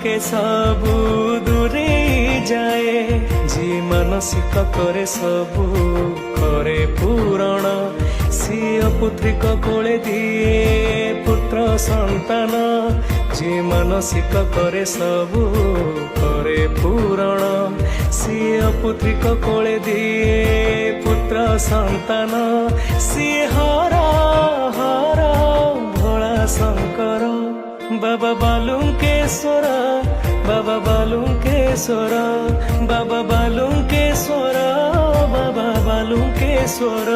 के सबू दूरे जाए जी मानसिक करे सबू करे पूरण सिय पुत्रिक कोले दिए पुत्र संतान जी मानसिक करे सबू करे पूरण सिय पुत्रिक कोले दिए पुत्र संतान सिए हरा हरा भोला शंकर बाबा बालुकेश्वर बाबा बालुकेश्वर बाबा बालुकेश्वर बाबा बालुकेश्वर।